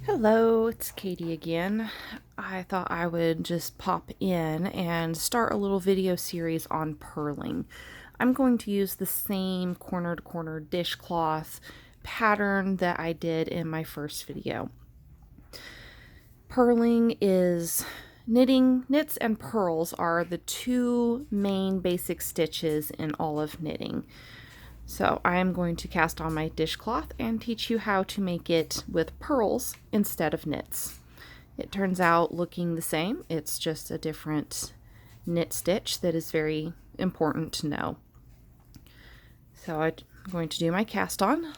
Hello, it's Katie again. I thought I would just pop in and start a little video series on purling. I'm going to use the same corner to corner dishcloth pattern that I did in my first video. Purling is knits and purls are the two main basic stitches in all of knitting. So I am going to cast on my dishcloth and teach you how to make it with purls instead of knits. It turns out looking the same, it's just a different knit stitch that is very important to know. So I'm going to do my cast on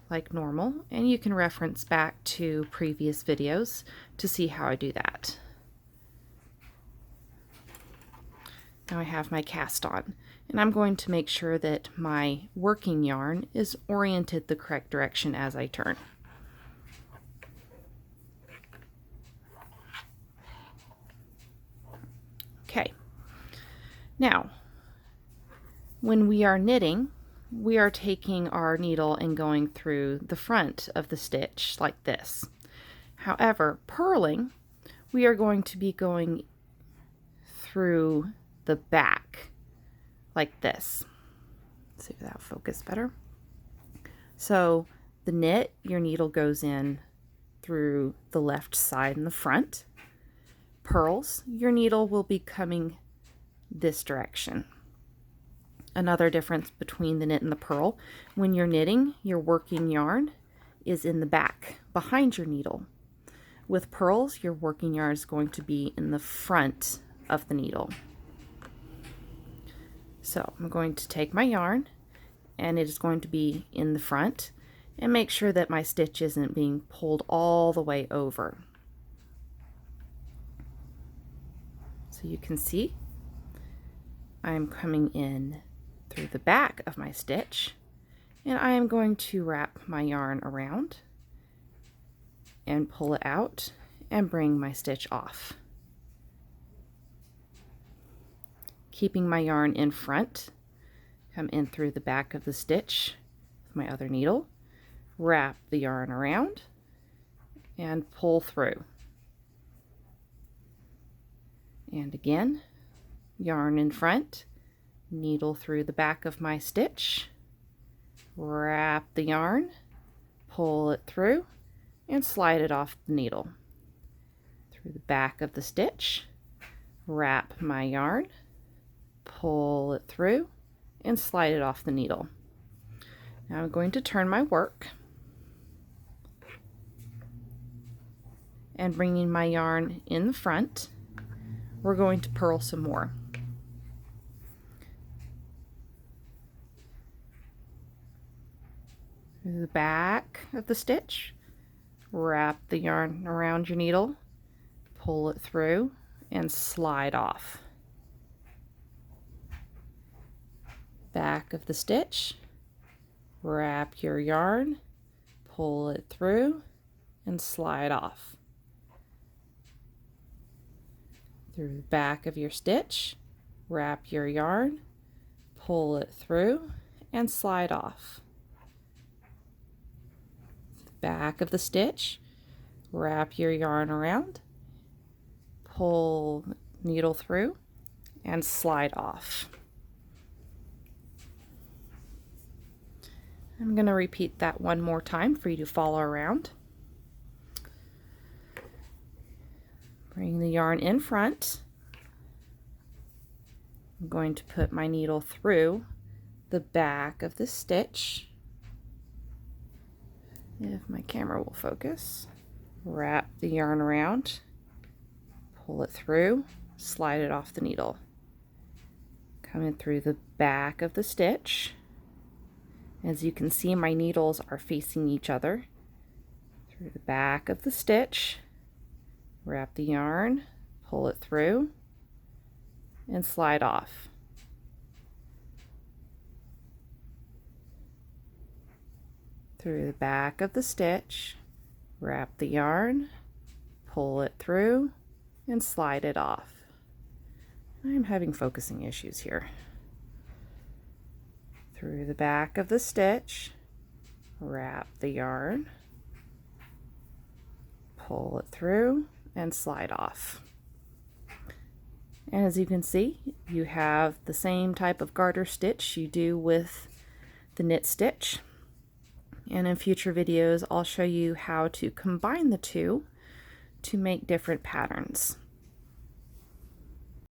like normal, and you can reference back to previous videos to see how I do that. Now I have my cast on, and I'm going to make sure that my working yarn is oriented the correct direction as I turn. Okay, now when we are knitting, we are taking our needle and going through the front of the stitch like this. However, purling, we are going to be going through the back like this. Let's see if that'll focus better. So the knit, your needle goes in through the left side in the front. Purls, your needle will be coming this direction. Another difference between the knit and the purl, when you're knitting, your working yarn is in the back, behind your needle. With purls, your working yarn is going to be in the front of the needle. So I'm going to take my yarn, and it is going to be in the front, and make sure that my stitch isn't being pulled all the way over. So you can see I'm coming in through the back of my stitch, and I am going to wrap my yarn around and pull it out and bring my stitch off. Keeping my yarn in front, come in through the back of the stitch with my other needle, wrap the yarn around, and pull through. And again, yarn in front, needle through the back of my stitch, wrap the yarn, pull it through, and slide it off the needle. Through the back of the stitch, wrap my yarn, pull it through, and slide it off the needle. Now I'm going to turn my work and bringing my yarn in the front, we're going to purl some more. Through the back of the stitch, wrap the yarn around your needle, pull it through, and slide off. Back of the stitch, wrap your yarn, pull it through, and slide off. Through the back of your stitch, wrap your yarn, pull it through, and slide off. Back of the stitch, wrap your yarn around, pull needle through, and slide off. I'm going to repeat that one more time for you to follow around. Bring the yarn in front. I'm going to put my needle through the back of the stitch. If my camera will focus. Wrap the yarn around, pull it through, slide it off the needle. Come in through the back of the stitch. As you can see, my needles are facing each other. Through the back of the stitch, wrap the yarn, pull it through, and slide off. Through the back of the stitch, wrap the yarn, pull it through, and slide it off. I'm having focusing issues here. Through the back of the stitch, wrap the yarn, pull it through and slide off. And as you can see, you have the same type of garter stitch you do with the knit stitch. And in future videos, I'll show you how to combine the two to make different patterns.